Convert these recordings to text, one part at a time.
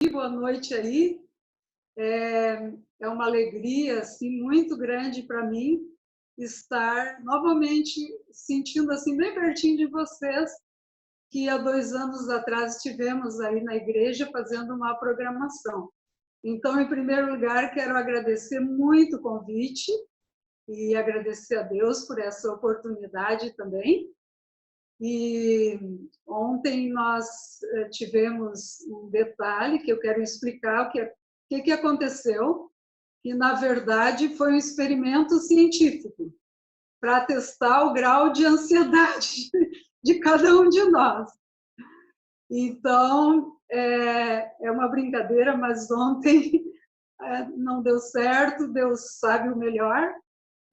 Boa noite aí. É uma alegria assim muito grande para mim estar novamente sentindo assim bem pertinho de vocês, que há 2 anos atrás estivemos aí na igreja fazendo uma programação. Então, em primeiro lugar, quero agradecer muito o convite e agradecer a Deus por essa oportunidade também. E ontem nós tivemos um detalhe que eu quero explicar o que aconteceu, que na verdade foi um experimento científico para testar o grau de ansiedade de cada um de nós. Então, é uma brincadeira, mas ontem não deu certo, Deus sabe o melhor,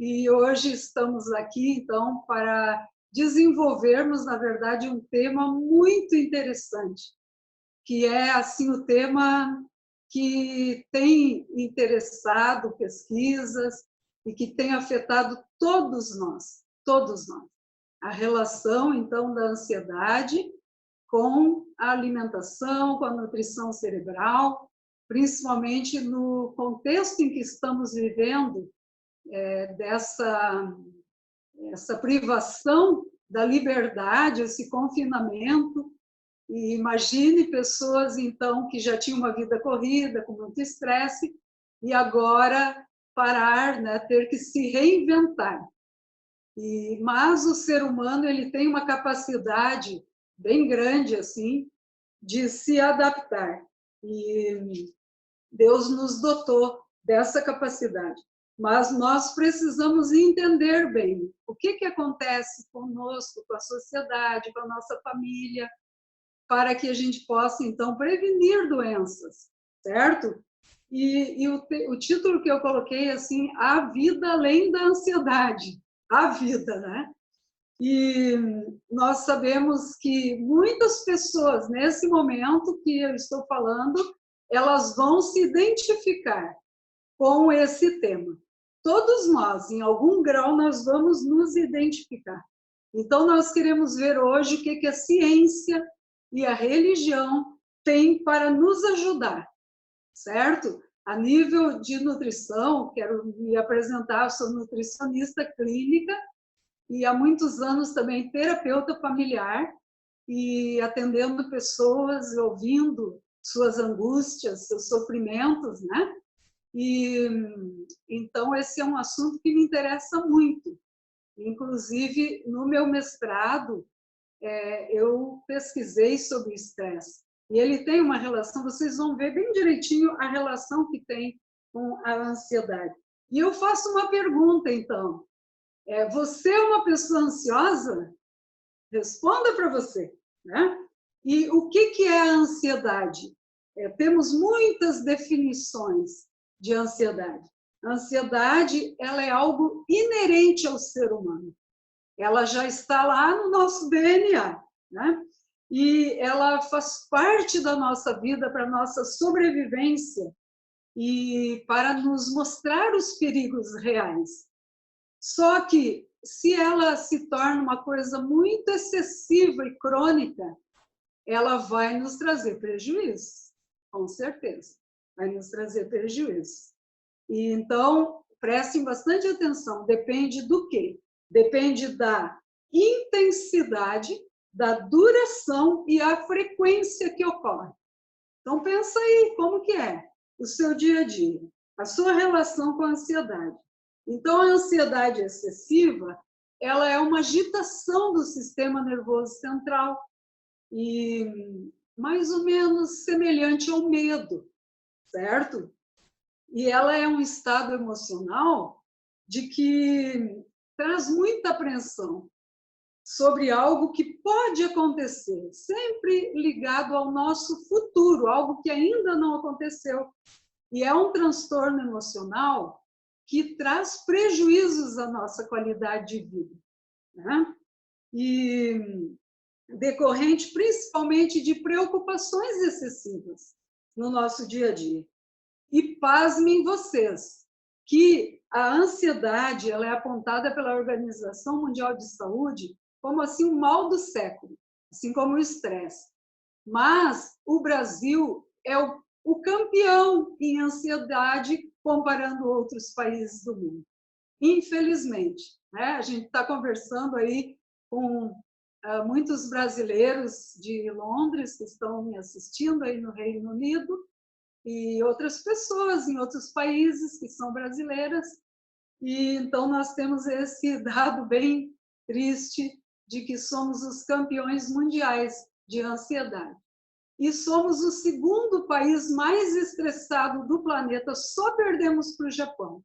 e hoje estamos aqui, então, para desenvolvermos, na verdade, um tema muito interessante, que é, assim, o tema que tem interessado pesquisas e que tem afetado todos nós, todos nós. A relação, então, da ansiedade com a alimentação, com a nutrição cerebral, principalmente no contexto em que estamos vivendo, essa privação da liberdade, esse confinamento. E imagine pessoas, então, que já tinham uma vida corrida, com muito estresse, e agora parar, né, ter que se reinventar. Mas o ser humano ele tem uma capacidade bem grande assim de se adaptar. E Deus nos dotou dessa capacidade. Mas nós precisamos entender bem o que acontece conosco, com a sociedade, com a nossa família, para que a gente possa, então, prevenir doenças, certo? E o título que eu coloquei, assim, A Vida Além da Ansiedade. A vida, né? E nós sabemos que muitas pessoas, nesse momento que eu estou falando, elas vão se identificar com esse tema. Todos nós, em algum grau, nós vamos nos identificar. Então, nós queremos ver hoje o que a ciência e a religião têm para nos ajudar, certo? A nível de nutrição, quero me apresentar, sou nutricionista clínica e há muitos anos também terapeuta familiar e atendendo pessoas, ouvindo suas angústias, seus sofrimentos, né? E então esse é um assunto que me interessa muito. Inclusive, no meu mestrado, eu pesquisei sobre o estresse. E ele tem uma relação, vocês vão ver bem direitinho a relação que tem com a ansiedade. E eu faço uma pergunta, então. Você é uma pessoa ansiosa? Responda para você, né? E o que é a ansiedade? Temos muitas definições de ansiedade. A ansiedade, ela é algo inerente ao ser humano. Ela já está lá no nosso DNA, né? E ela faz parte da nossa vida para a nossa sobrevivência e para nos mostrar os perigos reais. Só que, se ela se torna uma coisa muito excessiva e crônica, ela vai nos trazer prejuízo, com certeza, vai nos trazer prejuízo. E então, prestem bastante atenção, depende do quê? Depende da intensidade, da duração e a frequência que ocorre. Então, pensa aí, como que é o seu dia a dia, a sua relação com a ansiedade. Então, a ansiedade excessiva, ela é uma agitação do sistema nervoso central e mais ou menos semelhante ao medo, certo? E ela é um estado emocional de que traz muita apreensão sobre algo que pode acontecer, sempre ligado ao nosso futuro, algo que ainda não aconteceu. E é um transtorno emocional que traz prejuízos à nossa qualidade de vida, né? E decorrente principalmente de preocupações excessivas no nosso dia a dia. E pasmem vocês, que a ansiedade ela é apontada pela Organização Mundial de Saúde como assim o mal do século, assim como o estresse. Mas o Brasil é o campeão em ansiedade comparando outros países do mundo. Infelizmente, né? A gente está conversando aí com muitos brasileiros de Londres que estão me assistindo aí no Reino Unido e outras pessoas em outros países que são brasileiras. E então nós temos esse dado bem triste de que somos os campeões mundiais de ansiedade. E somos o segundo país mais estressado do planeta, só perdemos para o Japão,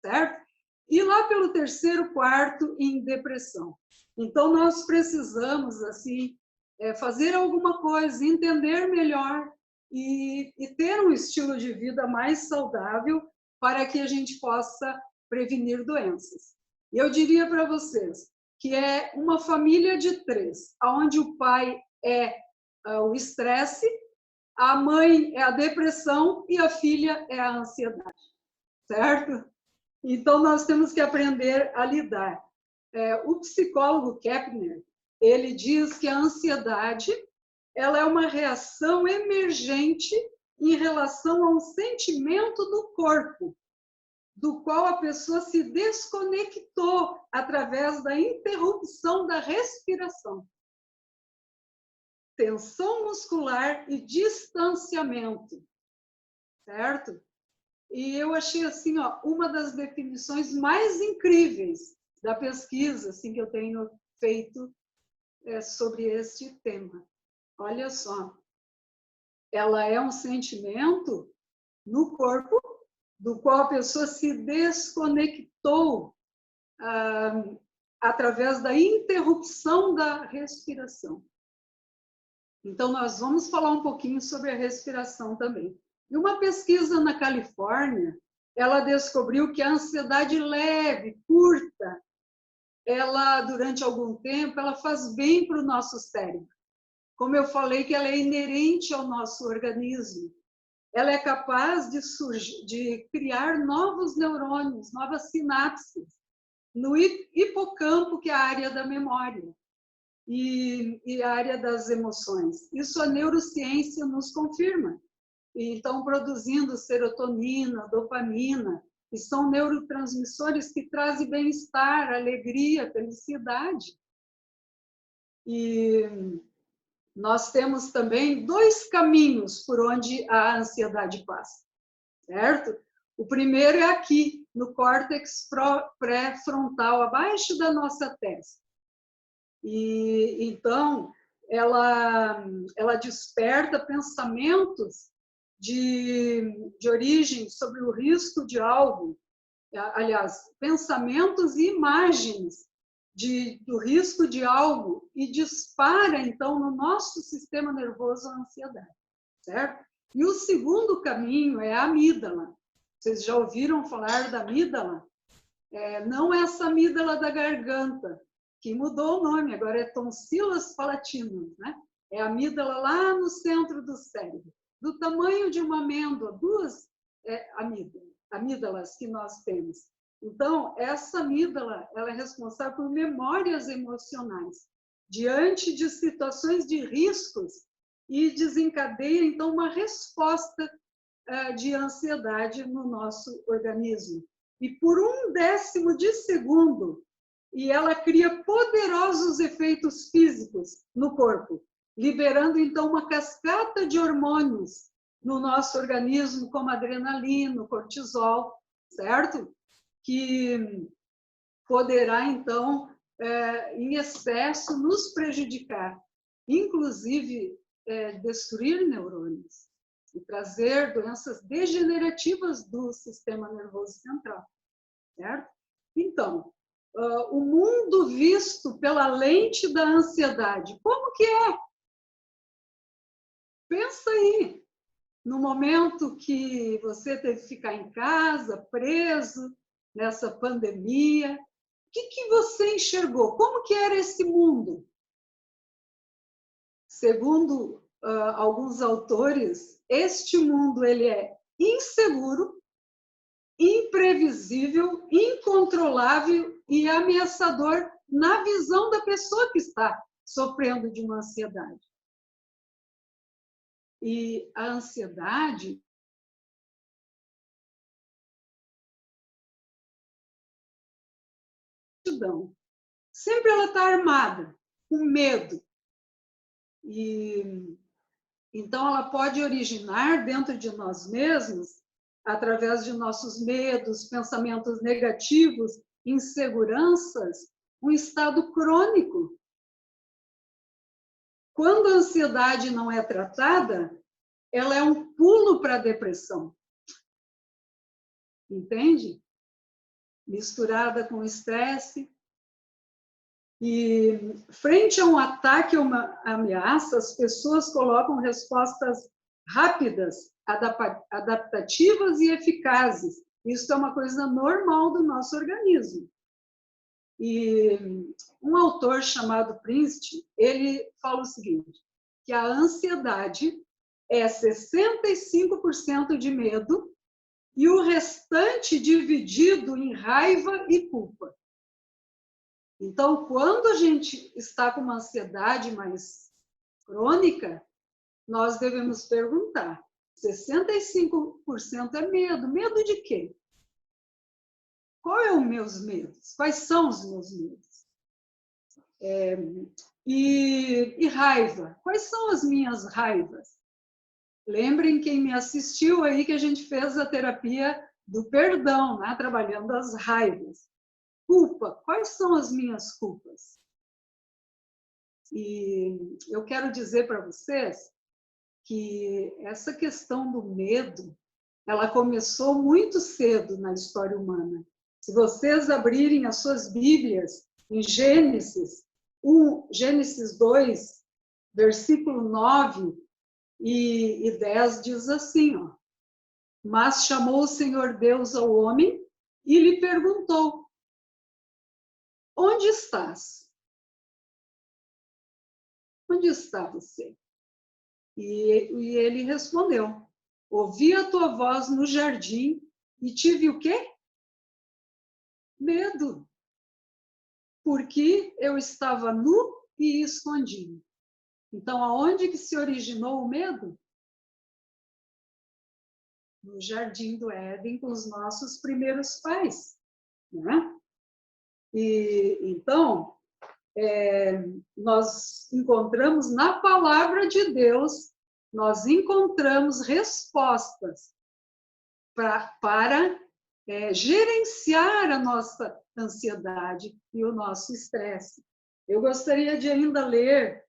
certo? E lá pelo terceiro, quarto em depressão. Então nós precisamos assim fazer alguma coisa, entender melhor e ter um estilo de vida mais saudável para que a gente possa prevenir doenças. E eu diria para vocês que é uma família de 3, onde o pai é o estresse, a mãe é a depressão e a filha é a ansiedade, certo? Então, nós temos que aprender a lidar. O psicólogo Kepner, ele diz que a ansiedade ela é uma reação emergente em relação a um sentimento do corpo, do qual a pessoa se desconectou através da interrupção da respiração. Tensão muscular e distanciamento, certo? E eu achei assim, ó, uma das definições mais incríveis da pesquisa assim, que eu tenho feito sobre este tema. Olha só, ela é um sentimento no corpo do qual a pessoa se desconectou através da interrupção da respiração. Então, nós vamos falar um pouquinho sobre a respiração também. E uma pesquisa na Califórnia, ela descobriu que a ansiedade leve, curta, ela, durante algum tempo, ela faz bem para o nosso cérebro. Como eu falei, que ela é inerente ao nosso organismo. Ela é capaz de criar novos neurônios, novas sinapses, no hipocampo, que é a área da memória. E a área das emoções. Isso a neurociência nos confirma. Então, produzindo serotonina, dopamina, que são neurotransmissores que trazem bem-estar, alegria, felicidade. E nós temos também 2 caminhos por onde a ansiedade passa, certo? O primeiro é aqui, no córtex pré-frontal, abaixo da nossa testa. E então ela desperta pensamentos de origem sobre o risco de algo, aliás, pensamentos e imagens do risco de algo e dispara então no nosso sistema nervoso a ansiedade, certo? E o segundo caminho é a amígdala. Vocês já ouviram falar da amígdala? Não essa amígdala da garganta, que mudou o nome, agora é tonsilas palatinas, né? É a amígdala lá no centro do cérebro, do tamanho de uma amêndoa, 2 amígdalas que nós temos. Então, essa amígdala, ela é responsável por memórias emocionais, diante de situações de riscos, e desencadeia, então, uma resposta de ansiedade no nosso organismo. E por 1/10 de segundo, e ela cria poderosos efeitos físicos no corpo, liberando, então, uma cascata de hormônios no nosso organismo, como adrenalina, cortisol, certo? Que poderá, então, em excesso, nos prejudicar, inclusive destruir neurônios e trazer doenças degenerativas do sistema nervoso central, certo? Então, o mundo visto pela lente da ansiedade, como que é? Pensa aí, no momento que você teve que ficar em casa, preso, nessa pandemia, o que você enxergou? Como que era esse mundo? Segundo alguns autores, este mundo ele é inseguro, imprevisível, incontrolável e ameaçador na visão da pessoa que está sofrendo de uma ansiedade. E a ansiedade, ingratidão. Sempre ela está armada, com medo. E então ela pode originar dentro de nós mesmos, através de nossos medos, pensamentos negativos, inseguranças, um estado crônico. Quando a ansiedade não é tratada, ela é um pulo para a depressão. Entende? Misturada com estresse. E, frente a um ataque ou uma ameaça, as pessoas colocam respostas rápidas, adaptativas e eficazes. Isso é uma coisa normal do nosso organismo. E um autor chamado Princeton, ele fala o seguinte, que a ansiedade é 65% de medo e o restante dividido em raiva e culpa. Então, quando a gente está com uma ansiedade mais crônica, nós devemos perguntar, 65% é medo. Medo de quê? Qual é os meus medos? Quais são os meus medos? E raiva. Quais são as minhas raivas? Lembrem quem me assistiu aí que a gente fez a terapia do perdão, né? Trabalhando as raivas. Culpa. Quais são as minhas culpas? E eu quero dizer para vocês que essa questão do medo, ela começou muito cedo na história humana. Se vocês abrirem as suas Bíblias em Gênesis 2, versículo 9 e 10, diz assim, ó, mas chamou o Senhor Deus ao homem e lhe perguntou, onde estás? Onde está você? E ele respondeu, ouvi a tua voz no jardim e tive o quê? Medo, porque eu estava nu e escondido. Então, aonde que se originou o medo? No jardim do Éden, com os nossos primeiros pais, né? E então, nós encontramos na palavra de Deus, nós encontramos respostas para gerenciar a nossa ansiedade e o nosso estresse. Eu gostaria de ainda ler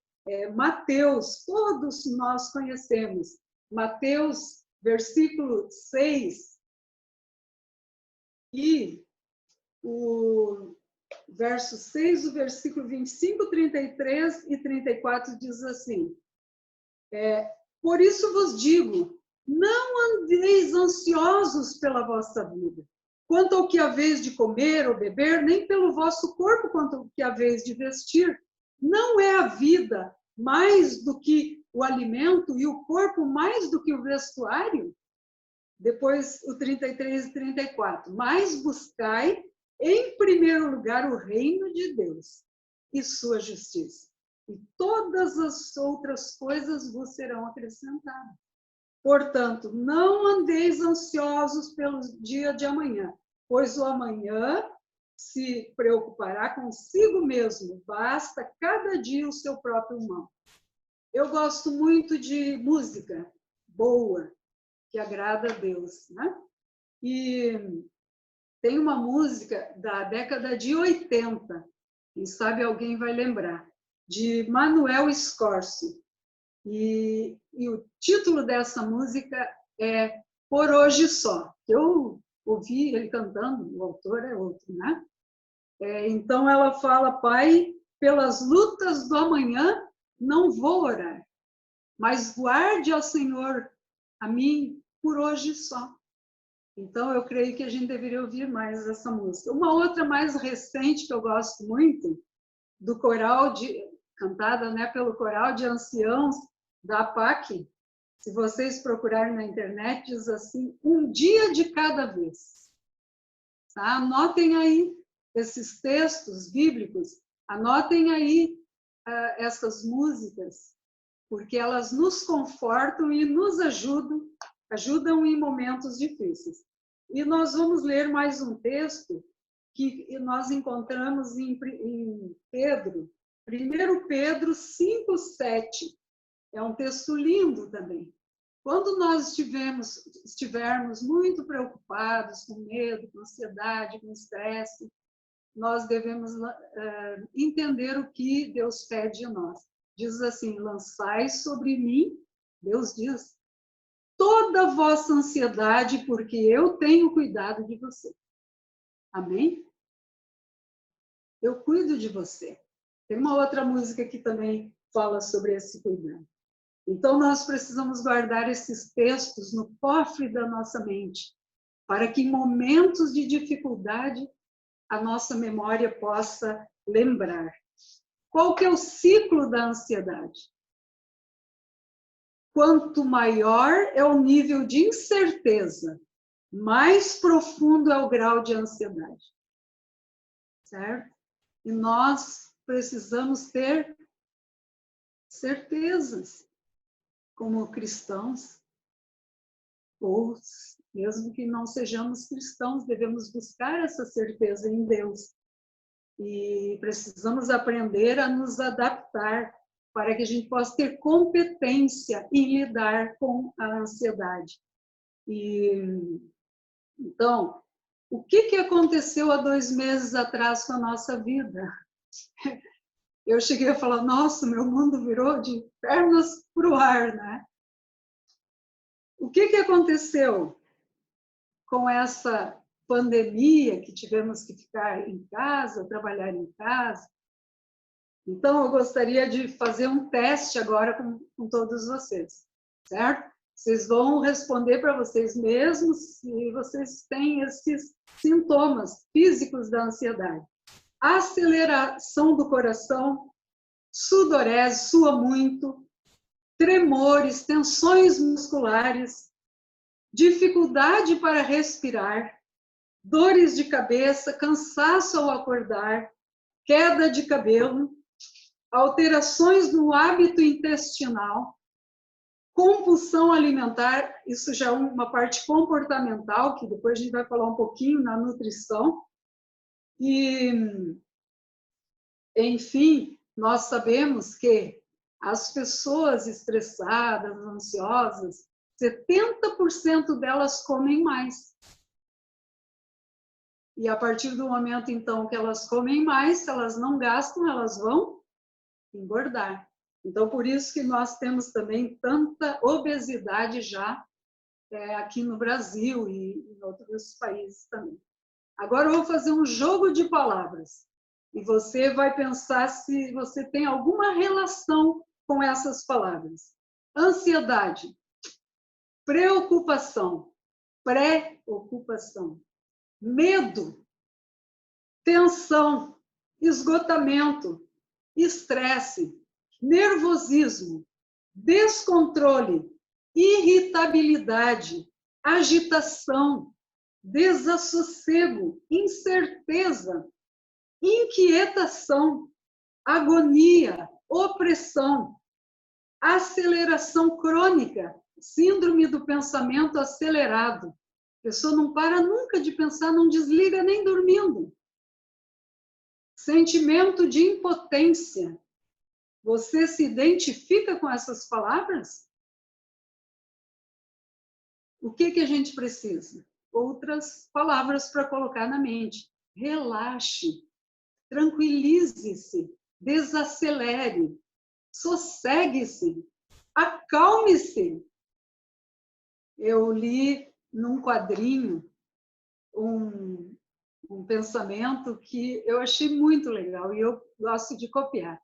Mateus, todos nós conhecemos, Mateus, versículo 6, e o verso 6, o versículo 25, 33 e 34 diz assim, por isso vos digo, não andeis ansiosos pela vossa vida, quanto ao que haveis de comer ou beber, nem pelo vosso corpo quanto ao que haveis de vestir. Não é a vida mais do que o alimento e o corpo mais do que o vestuário? Depois o 33 e 34. Mas buscai em primeiro lugar o reino de Deus e sua justiça, e todas as outras coisas vos serão acrescentadas. Portanto, não andeis ansiosos pelo dia de amanhã, pois o amanhã se preocupará consigo mesmo, basta cada dia o seu próprio mal. Eu gosto muito de música boa, que agrada a Deus, né? E tem uma música da década de 80, quem sabe alguém vai lembrar, de Manuel Scorsi. E o título dessa música é Por Hoje Só. Eu ouvi ele cantando, o autor é outro, né? Então ela fala, Pai, pelas lutas do amanhã não vou orar, mas guarde ao Senhor a mim por hoje só. Então eu creio que a gente deveria ouvir mais essa música. Uma outra mais recente que eu gosto muito, do coral cantada, né, pelo coral de anciãos da APAC, se vocês procurarem na internet, diz assim, um dia de cada vez. Tá? Anotem aí esses textos bíblicos, anotem aí essas músicas, porque elas nos confortam e nos ajudam em momentos difíceis. E nós vamos ler mais um texto que nós encontramos em Pedro, 1 Pedro 5:7. É um texto lindo também. Quando nós estivermos muito preocupados, com medo, com ansiedade, com estresse, nós devemos entender o que Deus pede de nós. Diz assim: lançai sobre mim, Deus diz, toda a vossa ansiedade, porque eu tenho cuidado de você. Amém? Eu cuido de você. Tem uma outra música que também fala sobre esse cuidado. Então, nós precisamos guardar esses textos no cofre da nossa mente, para que em momentos de dificuldade a nossa memória possa lembrar. Qual que é o ciclo da ansiedade? Quanto maior é o nível de incerteza, mais profundo é o grau de ansiedade. Certo? E nós precisamos ter certezas, como cristãos, ou mesmo que não sejamos cristãos, devemos buscar essa certeza em Deus. E precisamos aprender a nos adaptar para que a gente possa ter competência em lidar com a ansiedade. Então, o que aconteceu há 2 meses atrás com a nossa vida? Eu cheguei a falar, nossa, meu mundo virou de pernas para o ar, né? O que aconteceu com essa pandemia que tivemos que ficar em casa, trabalhar em casa? Então, eu gostaria de fazer um teste agora com todos vocês, certo? Vocês vão responder para vocês mesmos se vocês têm esses sintomas físicos da ansiedade. Aceleração do coração, sudorese, sua muito, tremores, tensões musculares, dificuldade para respirar, dores de cabeça, cansaço ao acordar, queda de cabelo, alterações no hábito intestinal, compulsão alimentar, isso já é uma parte comportamental, que depois a gente vai falar um pouquinho na nutrição. E, enfim, nós sabemos que as pessoas estressadas, ansiosas, 70% delas comem mais. E a partir do momento, então, que elas comem mais, se elas não gastam, elas vão engordar. Então, por isso que nós temos também tanta obesidade já aqui no Brasil e em outros países também. Agora eu vou fazer um jogo de palavras. E você vai pensar se você tem alguma relação com essas palavras. Ansiedade, preocupação, preocupação, medo, tensão, esgotamento, estresse, nervosismo, descontrole, irritabilidade, agitação, desassossego, incerteza, inquietação, agonia, opressão, aceleração crônica, síndrome do pensamento acelerado. A pessoa não para nunca de pensar, não desliga nem dormindo. Sentimento de impotência. Você se identifica com essas palavras? O que a gente precisa? Outras palavras para colocar na mente. Relaxe, tranquilize-se, desacelere, sossegue-se, acalme-se. Eu li num quadrinho um pensamento que eu achei muito legal e eu gosto de copiar.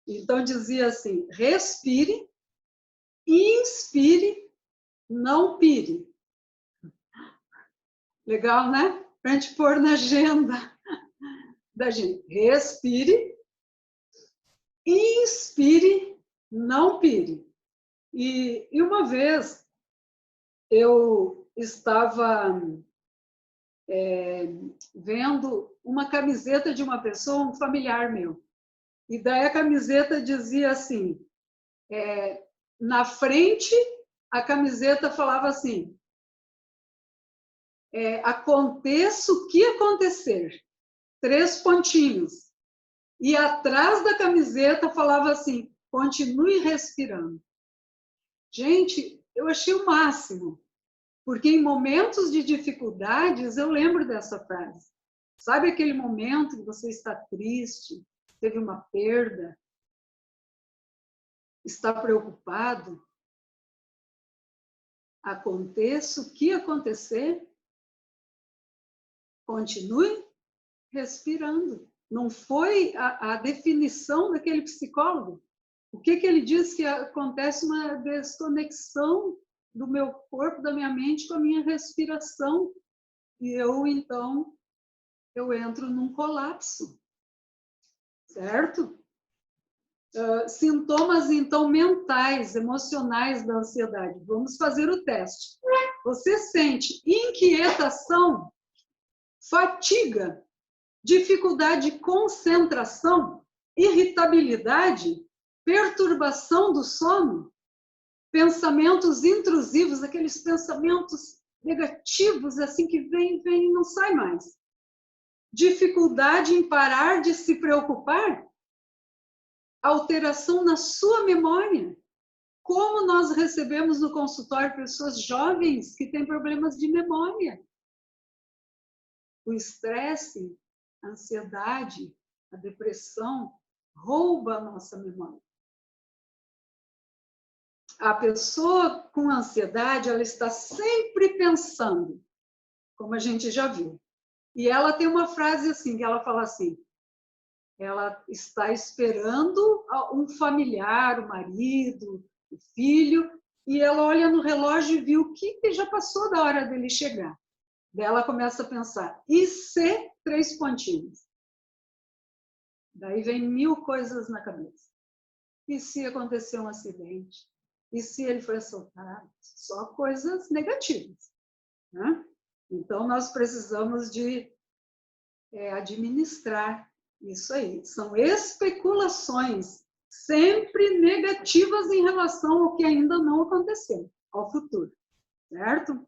Então, dizia assim: respire, inspire, não pire. Legal, né? Para a gente pôr na agenda da gente. Respire, inspire, não pire. E uma vez eu estava vendo uma camiseta de uma pessoa, um familiar meu. E daí a camiseta dizia assim, na frente, a camiseta falava assim, aconteça o que acontecer, 3 pontinhos. E atrás da camiseta falava assim, continue respirando. Gente, eu achei o máximo, porque em momentos de dificuldades eu lembro dessa frase. Sabe aquele momento que você está triste, teve uma perda, está preocupado? Aconteça o que acontecer, continue respirando. Não foi a definição daquele psicólogo. O que ele diz? Que acontece uma desconexão do meu corpo, da minha mente com a minha respiração. E então, eu entro num colapso. Certo? Sintomas, então, mentais, emocionais da ansiedade. Vamos fazer o teste. Você sente inquietação, fatiga, dificuldade de concentração, irritabilidade, perturbação do sono, pensamentos intrusivos, aqueles pensamentos negativos, assim, que vem e não sai mais. Dificuldade em parar de se preocupar, alteração na sua memória. Como nós recebemos no consultório pessoas jovens que têm problemas de memória. O estresse, a ansiedade, a depressão rouba a nossa memória. A pessoa com ansiedade, ela está sempre pensando, como a gente já viu. E ela tem uma frase assim, que ela fala assim, ela está esperando um familiar, o marido, o filho, e ela olha no relógio e viu que já passou da hora dele chegar. Daí ela começa a pensar, e se 3 pontinhos? Daí vem 1000 coisas na cabeça. E se acontecer um acidente? E se ele foi assaltado? Só coisas negativas, né? Então, nós precisamos de administrar isso aí. São especulações sempre negativas em relação ao que ainda não aconteceu, ao futuro, certo?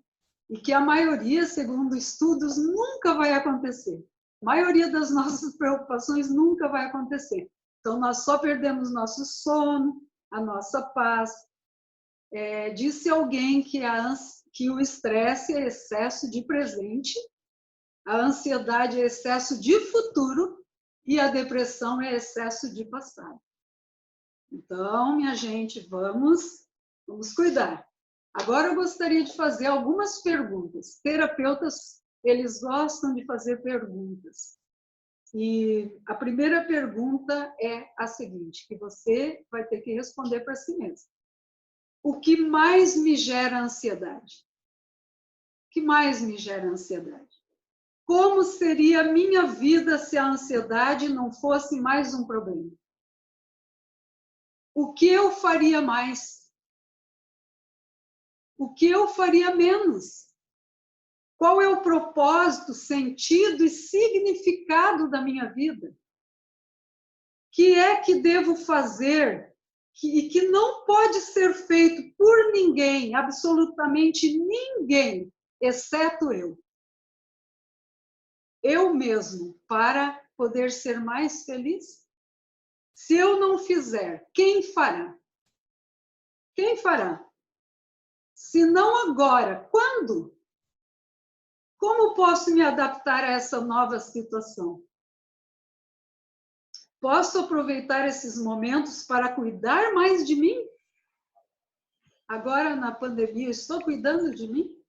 E que a maioria, segundo estudos, nunca vai acontecer. A maioria das nossas preocupações nunca vai acontecer. Então, nós só perdemos nosso sono, a nossa paz. Disse alguém que o estresse é excesso de presente, a ansiedade é excesso de futuro e a depressão é excesso de passado. Então, minha gente, vamos cuidar. Agora eu gostaria de fazer algumas perguntas. Terapeutas, eles gostam de fazer perguntas. E a primeira pergunta é a seguinte, que você vai ter que responder para si mesmo. O que mais me gera ansiedade? O que mais me gera ansiedade? Como seria a minha vida se a ansiedade não fosse mais um problema? O que eu faria mais? O que eu faria menos? Qual é o propósito, sentido e significado da minha vida? O que é que devo fazer e que não pode ser feito por ninguém, absolutamente ninguém, exceto eu? Eu mesmo, para poder ser mais feliz? Se eu não fizer, quem fará? Quem fará? Se não agora, quando? Como posso me adaptar a essa nova situação? Posso aproveitar esses momentos para cuidar mais de mim? Agora, na pandemia, estou cuidando de mim?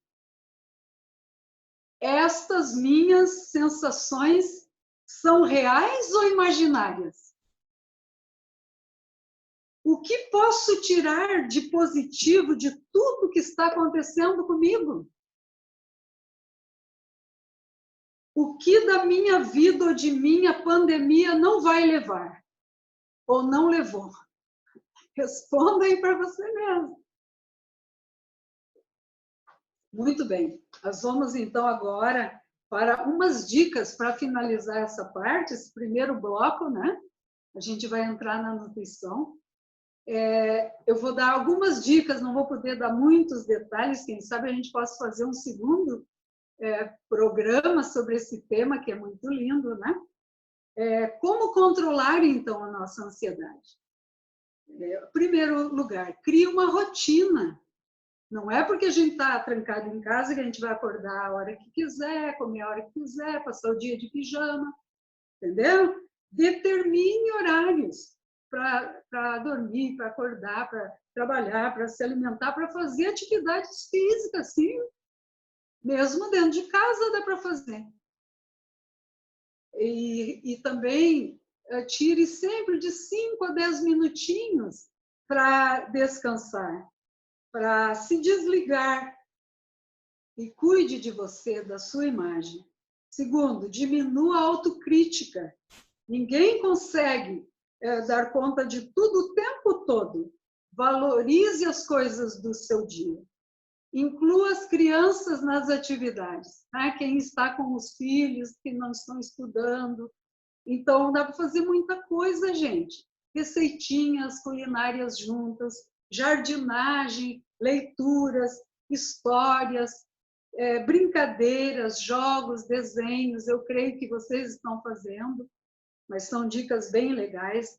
Estas minhas sensações são reais ou imaginárias? O que posso tirar de positivo de tudo que está acontecendo comigo? O que da minha vida ou de mim a pandemia não vai levar? Ou não levou? Responda aí para você mesmo. Muito bem. Nós vamos, então, agora para umas dicas para finalizar essa parte, esse primeiro bloco, né? A gente vai entrar na nutrição. Eu vou dar algumas dicas, não vou poder dar muitos detalhes, quem sabe a gente possa fazer um segundo programa sobre esse tema, que é muito lindo, né? Como controlar, então, a nossa ansiedade? Em primeiro lugar, cria uma rotina. Não é porque a gente está trancado em casa que a gente vai acordar a hora que quiser, comer a hora que quiser, passar o dia de pijama, entendeu? Determine horários para dormir, para acordar, para trabalhar, para se alimentar, para fazer atividades físicas, sim. Mesmo dentro de casa dá para fazer. E também tire sempre de 5 a 10 minutinhos para descansar, para se desligar, e cuide de você, da sua imagem. Segundo, diminua a autocrítica. Ninguém consegue dar conta de tudo o tempo todo. Valorize as coisas do seu dia. Inclua as crianças nas atividades. Né? Quem está com os filhos, que não estão estudando. Então, dá para fazer muita coisa, gente. Receitinhas culinárias juntas, jardinagem, leituras, histórias, brincadeiras, jogos, desenhos. Eu creio que vocês estão fazendo, mas são dicas bem legais.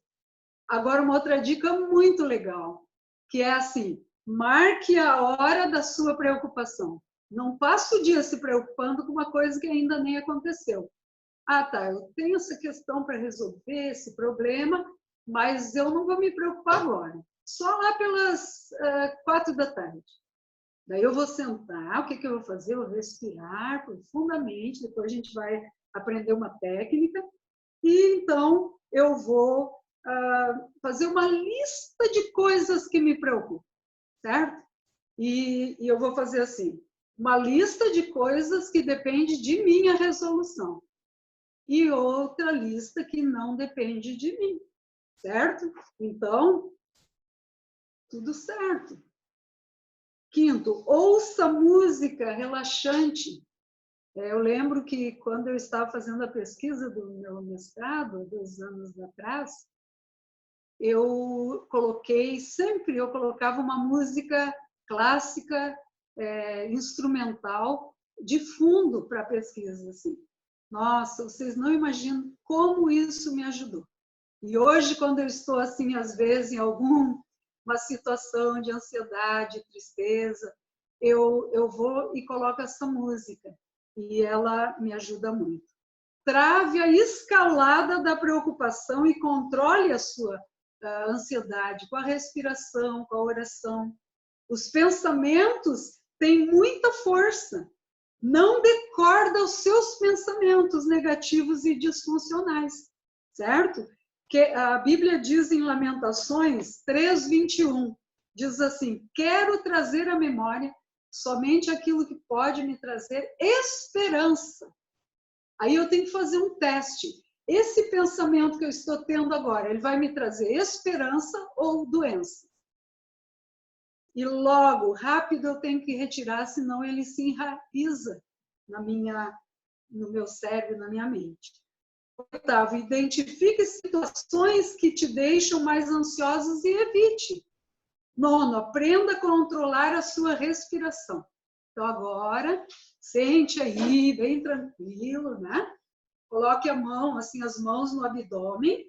Agora, uma outra dica muito legal, que é assim, marque a hora da sua preocupação. Não passe o dia se preocupando com uma coisa que ainda nem aconteceu. Ah, tá, eu tenho essa questão para resolver, esse problema, mas eu não vou me preocupar agora. Só lá pelas 4 da tarde. Daí eu vou sentar, o que eu vou fazer? Eu vou respirar profundamente, depois a gente vai aprender uma técnica, e então eu vou fazer uma lista de coisas que me preocupam, certo? E eu vou fazer assim, uma lista de coisas que depende de minha resolução e outra lista que não depende de mim, certo? Então, tudo certo. Quinto, ouça música relaxante. Eu lembro que quando eu estava fazendo a pesquisa do meu mestrado, 2 anos atrás, eu colocava uma música clássica, instrumental, de fundo para a pesquisa. Assim. Nossa, vocês não imaginam como isso me ajudou. E hoje, quando eu estou, assim, às vezes, em alguma situação de ansiedade, tristeza, eu vou e coloco essa música. E ela me ajuda muito. Trave a escalada da preocupação e controle a sua ansiedade com a respiração, com a oração. Os pensamentos têm muita força. Não decorda os seus pensamentos negativos e disfuncionais, certo? Que a Bíblia diz em Lamentações 3:21, diz assim, quero trazer à memória somente aquilo que pode me trazer esperança. Aí eu tenho que fazer um teste. Esse pensamento que eu estou tendo agora, ele vai me trazer esperança ou doença? E logo, rápido, eu tenho que retirar, senão ele se enraiza no meu cérebro, na minha mente. Oitavo, identifique situações que te deixam mais ansiosos e evite. Nono, aprenda a controlar a sua respiração. Então, agora, sente aí, bem tranquilo, né? Coloque a mão, assim, as mãos no abdômen,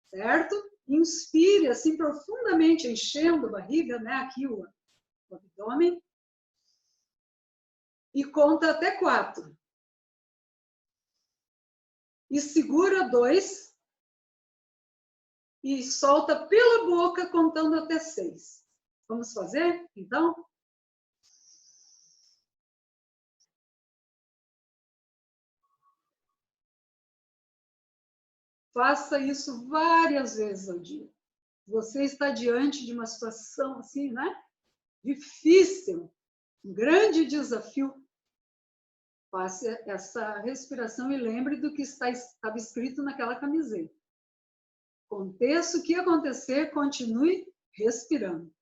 certo? Inspire, assim, profundamente, enchendo a barriga, né? Aqui o abdômen. E conta até 4. E segura 2. E solta pela boca, contando até 6. Vamos fazer, então? Faça isso várias vezes ao dia. Você está diante de uma situação assim, né? Difícil, um grande desafio. Faça essa respiração e lembre do que estava escrito naquela camiseta. Aconteça o que acontecer, continue respirando.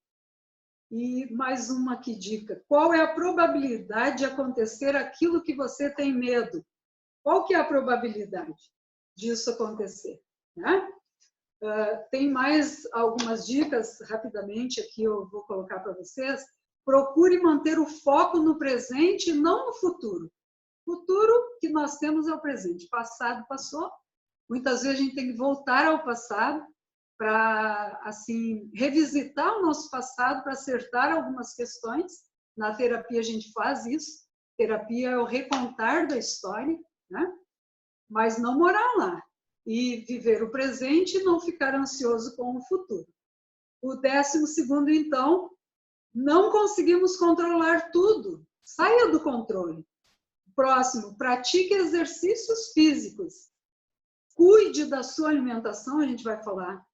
E mais uma aqui, dica. Qual é a probabilidade de acontecer aquilo que você tem medo? Qual que é a probabilidade disso acontecer? Né? Tem mais algumas dicas, rapidamente, aqui eu vou colocar para vocês. Procure manter o foco no presente e não no futuro. O futuro que nós temos é o presente. Passado passou, Muitas vezes a gente tem que voltar ao passado para, assim, revisitar o nosso passado para acertar algumas questões. Na terapia a gente faz isso. Terapia é o recontar da história, né? Mas não morar lá. E viver o presente e não ficar ansioso com o futuro. O 12º, então, não conseguimos controlar tudo. Saia do controle. Próximo, pratique exercícios físicos. Cuide da sua alimentação, a gente vai falar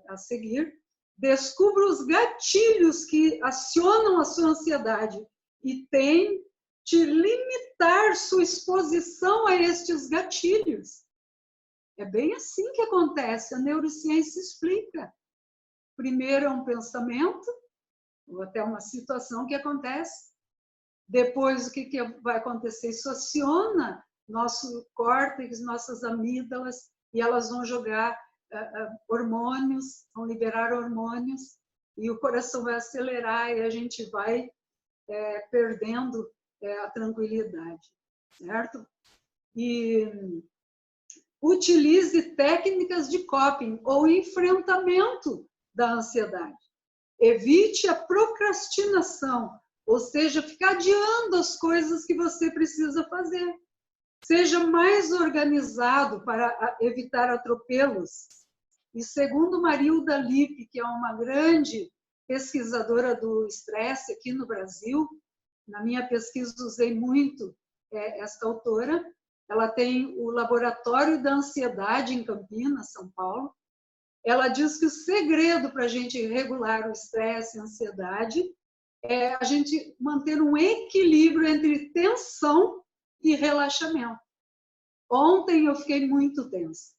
a seguir. Descubra os gatilhos que acionam a sua ansiedade e tente limitar sua exposição a estes gatilhos. É bem assim que acontece, a neurociência explica. Primeiro é um pensamento, ou até uma situação que acontece. Depois, o que vai acontecer? Isso aciona nosso córtex, nossas amígdalas, e elas vão jogar hormônios, vão liberar hormônios, e o coração vai acelerar e a gente vai perdendo a tranquilidade, certo? E utilize técnicas de coping ou enfrentamento da ansiedade. Evite a procrastinação, ou seja, ficar adiando as coisas que você precisa fazer. Seja mais organizado para evitar atropelos. E segundo Marilda Lippe, que é uma grande pesquisadora do estresse aqui no Brasil, na minha pesquisa usei muito esta autora, ela tem o Laboratório da Ansiedade em Campinas, São Paulo. Ela diz que o segredo para a gente regular o estresse e a ansiedade é a gente manter um equilíbrio entre tensão e relaxamento. Ontem eu fiquei muito tensa,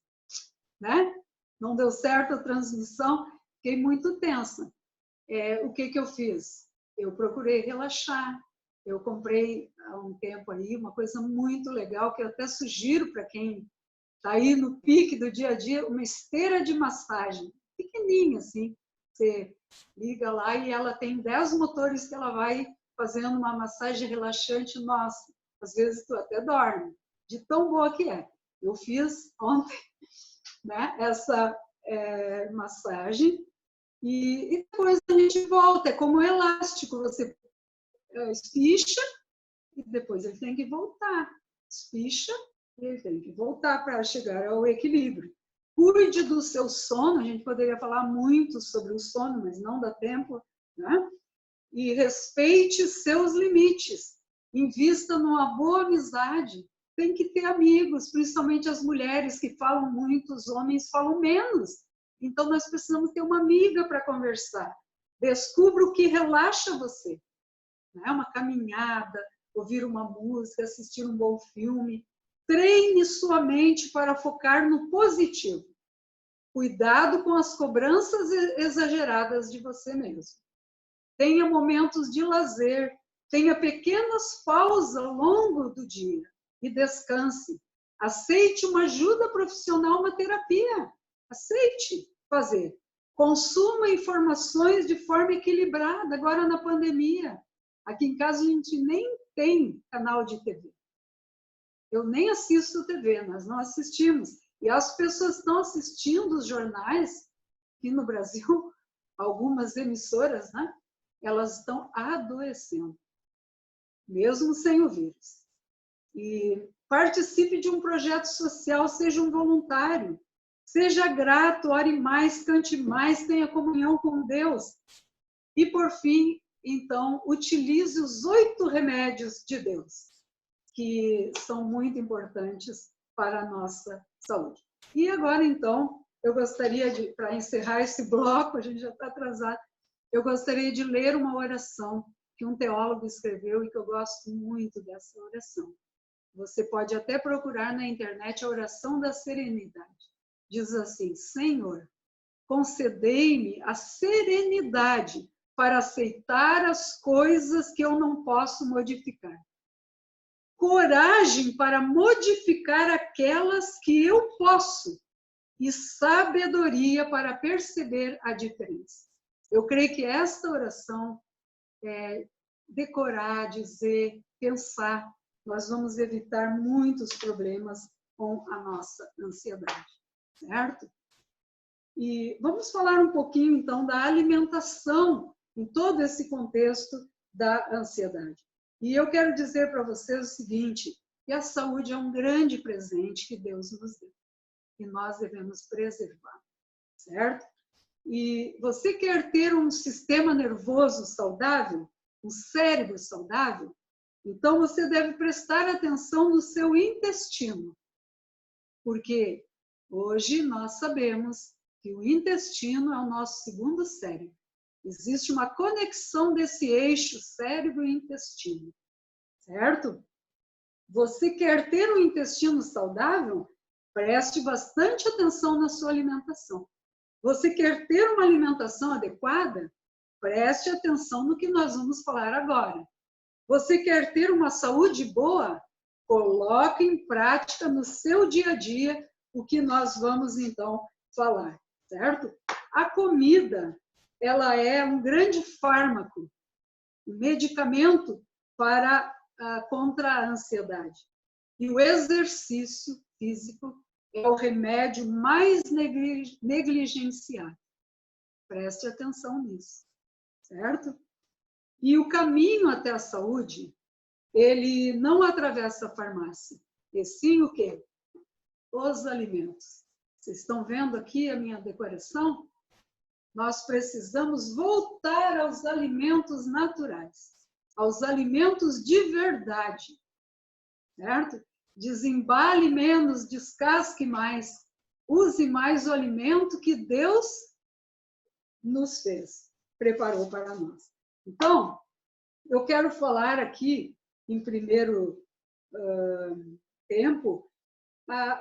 né? Não deu certo a transmissão, fiquei muito tensa. O que eu fiz? Eu procurei relaxar. Eu comprei há um tempo aí uma coisa muito legal que eu até sugiro para quem está aí no pique do dia a dia, uma esteira de massagem, pequenininha assim. Você liga lá e ela tem 10 motores que ela vai fazendo uma massagem relaxante. Nossa, às vezes tu até dorme, de tão boa que é. Eu fiz ontem, né, essa massagem e depois a gente volta. É como um elástico, você espicha e depois ele tem que voltar. Espicha e ele tem que voltar para chegar ao equilíbrio. Cuide do seu sono, a gente poderia falar muito sobre o sono, mas não dá tempo, né? E respeite seus limites. Invista numa boa amizade. Tem que ter amigos, principalmente as mulheres que falam muito, os homens falam menos. Então, nós precisamos ter uma amiga para conversar. Descubra o que relaxa você. Né? Uma caminhada, ouvir uma música, assistir um bom filme. Treine sua mente para focar no positivo. Cuidado com as cobranças exageradas de você mesmo. Tenha momentos de lazer, tenha pequenas pausas ao longo do dia e descanse. Aceite uma ajuda profissional, uma terapia. Aceite fazer. Consuma informações de forma equilibrada. Agora na pandemia, aqui em casa a gente nem tem canal de TV. Eu nem assisto TV, nós não assistimos. E as pessoas estão assistindo os jornais, aqui no Brasil, algumas emissoras, né? Elas estão adoecendo, mesmo sem o vírus. E participe de um projeto social, seja um voluntário, seja grato, ore mais, cante mais, tenha comunhão com Deus. E, por fim, então, utilize os 8 remédios de Deus, que são muito importantes para a nossa saúde. E agora, então, eu gostaria de, para encerrar esse bloco, a gente já está atrasado, eu gostaria de ler uma oração que um teólogo escreveu e que eu gosto muito dessa oração. Você pode até procurar na internet a oração da serenidade. Diz assim: Senhor, concedei-me a serenidade para aceitar as coisas que eu não posso modificar. Coragem para modificar aquelas que eu posso e sabedoria para perceber a diferença. Eu creio que esta oração, decorar, dizer, pensar, nós vamos evitar muitos problemas com a nossa ansiedade, certo? E vamos falar um pouquinho, então, da alimentação em todo esse contexto da ansiedade. E eu quero dizer para vocês o seguinte, que a saúde é um grande presente que Deus nos deu, e nós devemos preservar, certo? E você quer ter um sistema nervoso saudável, um cérebro saudável, então você deve prestar atenção no seu intestino, porque hoje nós sabemos que o intestino é o nosso segundo cérebro. Existe uma conexão desse eixo cérebro e intestino, certo? Você quer ter um intestino saudável? Preste bastante atenção na sua alimentação. Você quer ter uma alimentação adequada? Preste atenção no que nós vamos falar agora. Você quer ter uma saúde boa? Coloque em prática no seu dia a dia o que nós vamos então falar, certo? A comida, ela é um grande fármaco, um medicamento contra a ansiedade. E o exercício físico é o remédio mais negligenciado. Preste atenção nisso, certo? E o caminho até a saúde, ele não atravessa a farmácia, e sim o quê? Os alimentos. Vocês estão vendo aqui a minha decoração? Nós precisamos voltar aos alimentos naturais, aos alimentos de verdade, certo? Desembale menos, descasque mais, use mais o alimento que Deus nos fez, preparou para nós. Então, eu quero falar aqui, em primeiro tempo,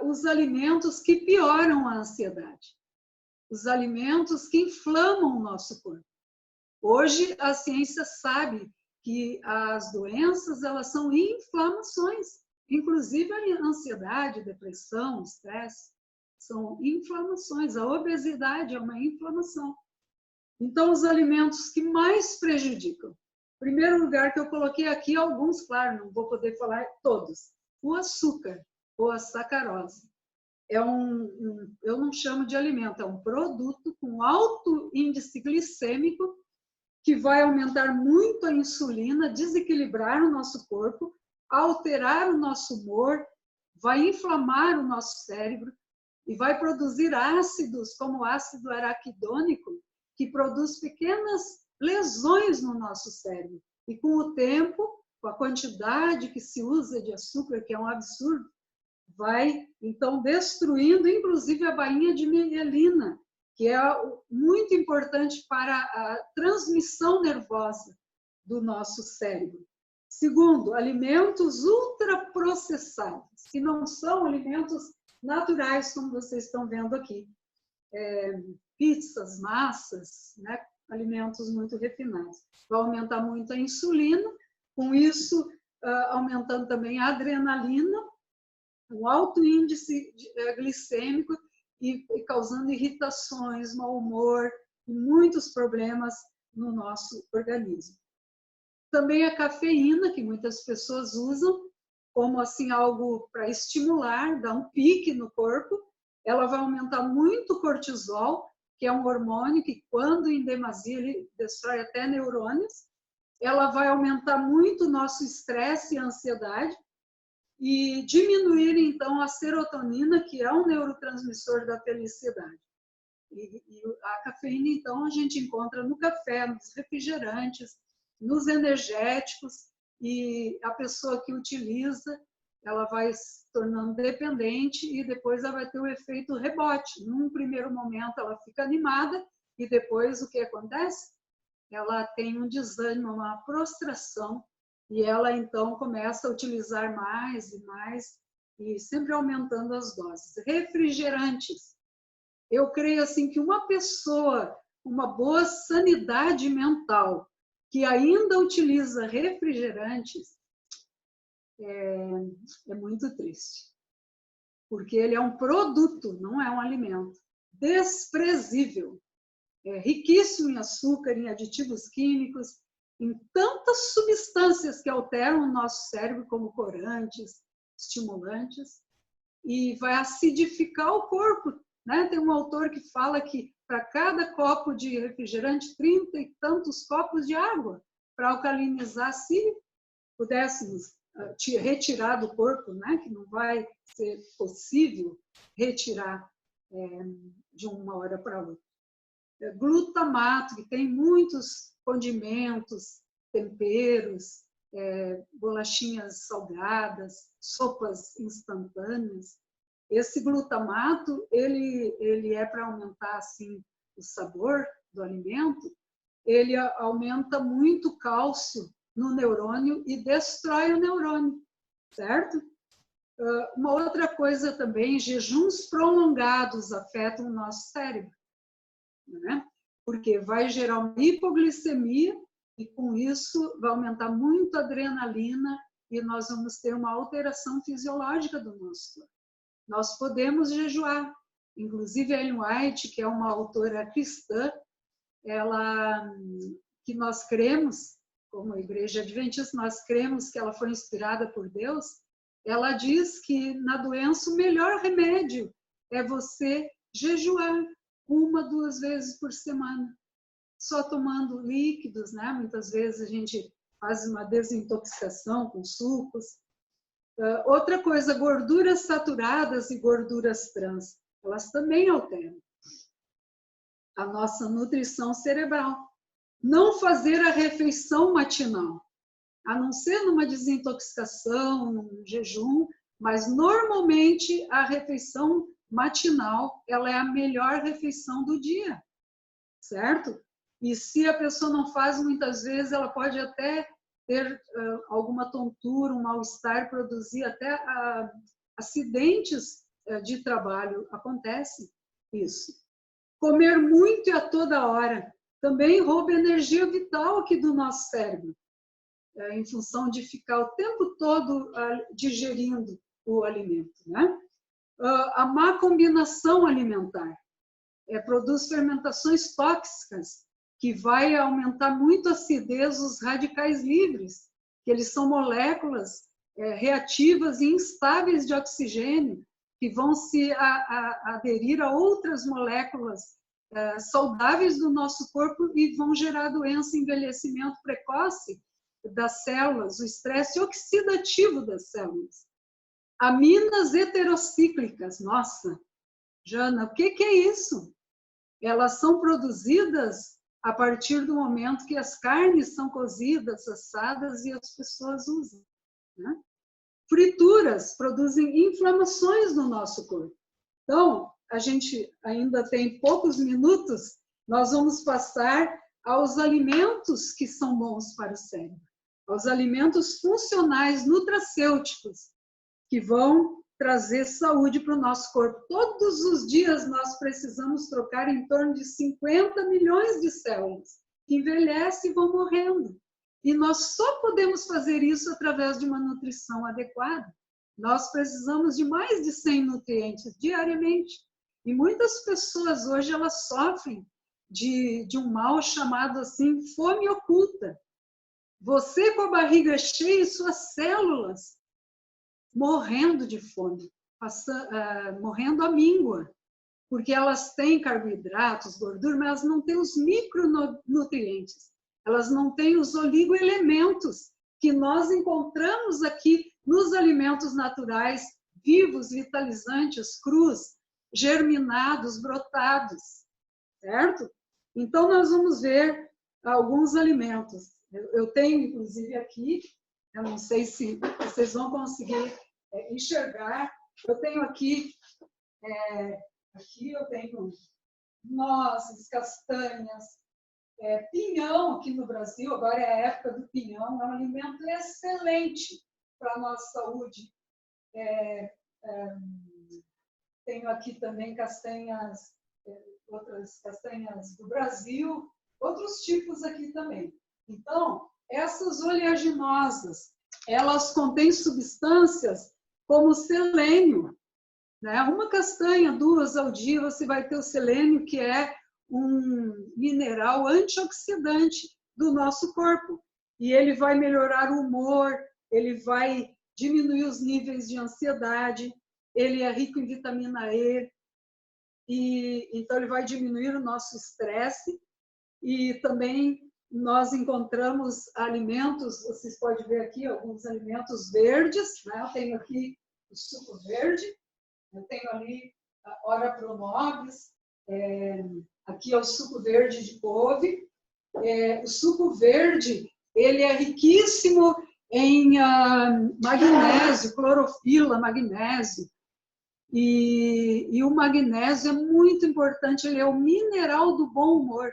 os alimentos que pioram a ansiedade, os alimentos que inflamam o nosso corpo. Hoje, a ciência sabe que as doenças, elas são inflamações, inclusive a ansiedade, depressão, estresse, são inflamações. A obesidade é uma inflamação. Então, os alimentos que mais prejudicam. Em primeiro lugar, que eu coloquei aqui alguns, claro, não vou poder falar todos. O açúcar, ou a sacarose. Eu não chamo de alimento, é um produto com alto índice glicêmico que vai aumentar muito a insulina, desequilibrar o nosso corpo, alterar o nosso humor, vai inflamar o nosso cérebro e vai produzir ácidos, como o ácido araquidônico, que produz pequenas lesões no nosso cérebro. E com o tempo, com a quantidade que se usa de açúcar, que é um absurdo, vai, então, destruindo, inclusive, a bainha de mielina, que é muito importante para a transmissão nervosa do nosso cérebro. Segundo, alimentos ultraprocessados, que não são alimentos naturais, como vocês estão vendo aqui. Pizzas, massas, né? Alimentos muito refinados. Vai aumentar muito a insulina, com isso aumentando também a adrenalina, um alto índice glicêmico e causando irritações, mau humor e muitos problemas no nosso organismo. Também a cafeína, que muitas pessoas usam como assim algo para estimular, dar um pique no corpo, ela vai aumentar muito o cortisol, que é um hormônio que, quando em demasia, ele destrói até neurônios. Ela vai aumentar muito o nosso estresse e ansiedade e diminuir, então, a serotonina, que é um neurotransmissor da felicidade. E a cafeína, então, a gente encontra no café, nos refrigerantes, nos energéticos, e a pessoa que utiliza, ela vai se tornando dependente e depois ela vai ter o efeito rebote. Num primeiro momento ela fica animada e depois o que acontece? Ela tem um desânimo, uma prostração e ela então começa a utilizar mais e mais e sempre aumentando as doses. Refrigerantes. Eu creio assim que uma pessoa com uma boa sanidade mental que ainda utiliza refrigerantes é muito triste, porque ele é um produto, não é um alimento, desprezível, riquíssimo em açúcar, em aditivos químicos, em tantas substâncias que alteram o nosso cérebro, como corantes, estimulantes, e vai acidificar o corpo, né? Tem um autor que fala que para cada copo de refrigerante, 30 e tantos copos de água, para alcalinizar, se pudéssemos retirar do corpo, né? Que não vai ser possível retirar de uma hora para outra. Glutamato, que tem muitos condimentos, temperos, bolachinhas salgadas, sopas instantâneas. Esse glutamato, ele é para aumentar assim o sabor do alimento, ele aumenta muito o cálcio no neurônio e destrói o neurônio, certo? Uma outra coisa também, jejuns prolongados afetam o nosso cérebro, né? Porque vai gerar uma hipoglicemia e com isso vai aumentar muito a adrenalina e nós vamos ter uma alteração fisiológica do nosso corpo. Nós podemos jejuar. Inclusive, a Ellen White, que é uma autora cristã, ela, que nós cremos, como Igreja Adventista, nós cremos que ela foi inspirada por Deus, ela diz que na doença o melhor remédio é você jejuar 1, 2 vezes por semana, só tomando líquidos, né? Muitas vezes a gente faz uma desintoxicação com sucos. Outra coisa, gorduras saturadas e gorduras trans, elas também alteram a nossa nutrição cerebral. Não fazer a refeição matinal, a não ser numa desintoxicação, num jejum, mas normalmente a refeição matinal, ela é a melhor refeição do dia, certo? E se a pessoa não faz, muitas vezes ela pode até ter alguma tontura, um mal-estar, produzir até acidentes de trabalho. Acontece isso. Comer muito e a toda hora também rouba energia vital aqui do nosso cérebro, em função de ficar o tempo todo digerindo o alimento, né? A má combinação alimentar produz fermentações tóxicas, que vai aumentar muito a acidez dos radicais livres, que eles são moléculas reativas e instáveis de oxigênio, que vão se aderir a outras moléculas saudáveis do nosso corpo e vão gerar doença, envelhecimento precoce das células, o estresse oxidativo das células. Aminas heterocíclicas, nossa, Jana, o que é isso? Elas são produzidas a partir do momento que as carnes são cozidas, assadas e as pessoas usam, né? Frituras produzem inflamações no nosso corpo. Então, a gente ainda tem poucos minutos, nós vamos passar aos alimentos que são bons para o cérebro, aos alimentos funcionais nutracêuticos, que vão trazer saúde para o nosso corpo. Todos os dias nós precisamos trocar em torno de 50 milhões de células, que envelhecem e vão morrendo. E nós só podemos fazer isso através de uma nutrição adequada. Nós precisamos de mais de 100 nutrientes diariamente. E muitas pessoas hoje elas sofrem de um mal chamado assim, fome oculta. Você com a barriga cheia e suas células morrendo de fome, morrendo à míngua, porque elas têm carboidratos, gordura, mas elas não têm os micronutrientes, elas não têm os oligoelementos que nós encontramos aqui nos alimentos naturais, vivos, vitalizantes, crus, germinados, brotados, certo? Então, nós vamos ver alguns alimentos. Eu tenho, inclusive, aqui, eu não sei se vocês vão conseguir enxergar, eu tenho aqui eu tenho nozes, castanhas, pinhão aqui no Brasil, agora é a época do pinhão, é um alimento excelente para a nossa saúde. Tenho aqui também castanhas, outras castanhas do Brasil, outros tipos aqui também. Então, essas oleaginosas, elas contêm substâncias como selênio, né? Uma castanha, 2 ao dia, você vai ter o selênio, que é um mineral antioxidante do nosso corpo. E ele vai melhorar o humor, ele vai diminuir os níveis de ansiedade. ele é rico em vitamina E, e então ele vai diminuir o nosso estresse. E também nós encontramos alimentos, vocês podem ver aqui alguns alimentos verdes, né? Eu tenho aqui o suco verde, eu tenho ali a ora pronobis, aqui é o suco verde de couve. O suco verde, ele é riquíssimo em magnésio, clorofila, magnésio. E o magnésio é muito importante, ele é o mineral do bom humor.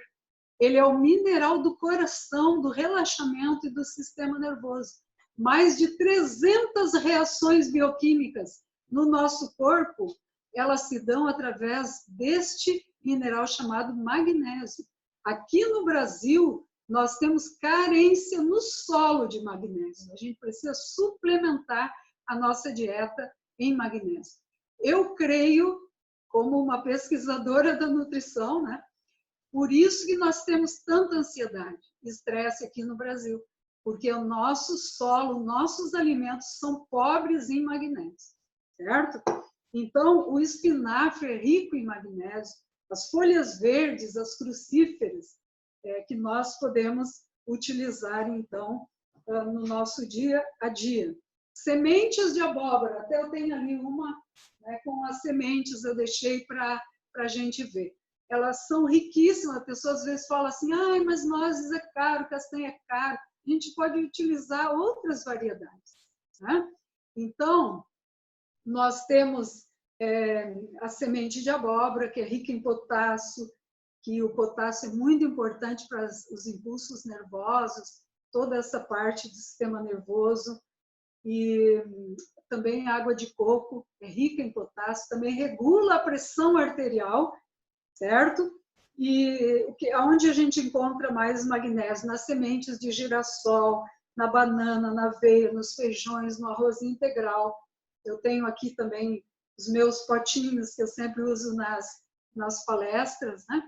Ele é o mineral do coração, do relaxamento e do sistema nervoso. Mais de 300 reações bioquímicas no nosso corpo, elas se dão através deste mineral chamado magnésio. Aqui no Brasil, nós temos carência no solo de magnésio. A gente precisa suplementar a nossa dieta em magnésio. Eu creio, como uma pesquisadora da nutrição, né? Por isso que nós temos tanta ansiedade, estresse aqui no Brasil, porque o nosso solo, nossos alimentos são pobres em magnésio, certo? Então, o espinafre é rico em magnésio, as folhas verdes, as crucíferas, que nós podemos utilizar, então, no nosso dia a dia. Sementes de abóbora, até eu tenho ali uma, né, com as sementes, eu deixei para a gente ver. Elas são riquíssimas. A pessoa às vezes fala assim, mas nozes é caro, castanha é caro. A gente pode utilizar outras variedades, né? Então, nós temos a semente de abóbora, que é rica em potássio, que o potássio é muito importante para os impulsos nervosos, toda essa parte do sistema nervoso. E também a água de coco é rica em potássio, também regula a pressão arterial, certo? E onde a gente encontra mais magnésio? Nas sementes de girassol, na banana, na aveia, nos feijões, no arroz integral. Eu tenho aqui também os meus potinhos que eu sempre uso nas palestras, né?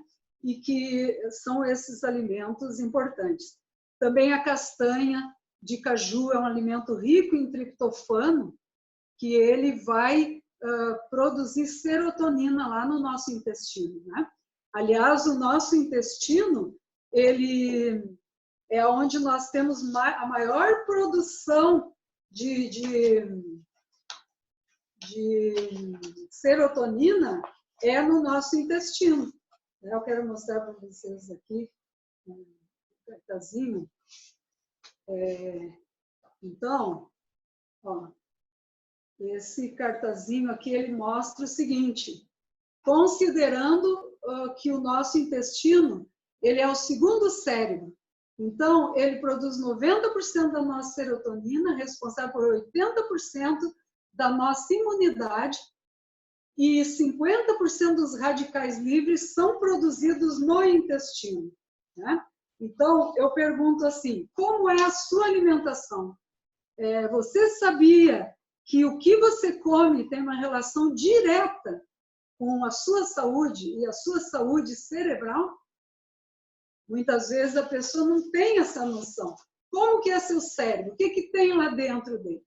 E que são esses alimentos importantes. Também a castanha de caju é um alimento rico em triptofano, que ele vai produzir serotonina lá no nosso intestino, né? Aliás, o nosso intestino, ele é onde nós temos a maior produção de serotonina, é no nosso intestino. Eu quero mostrar para vocês aqui um cartazinho. Então, ó, esse cartazinho aqui, ele mostra o seguinte: considerando que o nosso intestino, ele é o segundo cérebro. Então, ele produz 90% da nossa serotonina, responsável por 80% da nossa imunidade, e 50% dos radicais livres são produzidos no intestino, né? Então, eu pergunto assim, como é a sua alimentação? Você sabia que o que você come tem uma relação direta com a sua saúde e a sua saúde cerebral? Muitas vezes a pessoa não tem essa noção. Como que é seu cérebro? O que que tem lá dentro dele?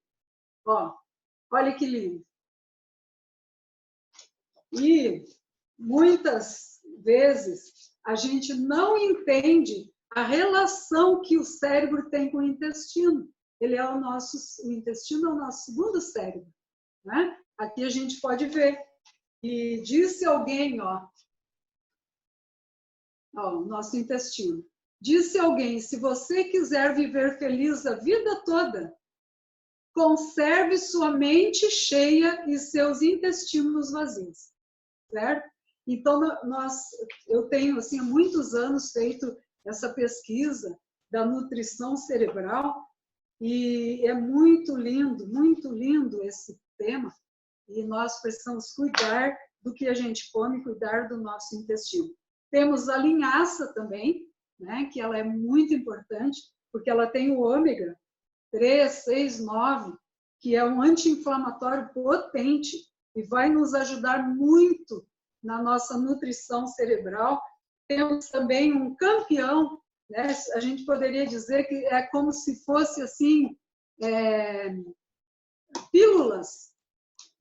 Ó, olha que lindo. E muitas vezes a gente não entende a relação que o cérebro tem com o intestino. O intestino é o nosso segundo cérebro, né? Aqui a gente pode ver. E disse alguém, ó, o nosso intestino. Disse alguém, se você quiser viver feliz a vida toda, conserve sua mente cheia e seus intestinos vazios, certo? Então, eu tenho, assim, há muitos anos feito essa pesquisa da nutrição cerebral e é muito lindo esse tema, e nós precisamos cuidar do que a gente come, cuidar do nosso intestino. Temos a linhaça também, né, que ela é muito importante, porque ela tem o ômega 3, 6, 9, que é um anti-inflamatório potente e vai nos ajudar muito na nossa nutrição cerebral. Temos também um campeão, né? A gente poderia dizer que é como se fosse assim, pílulas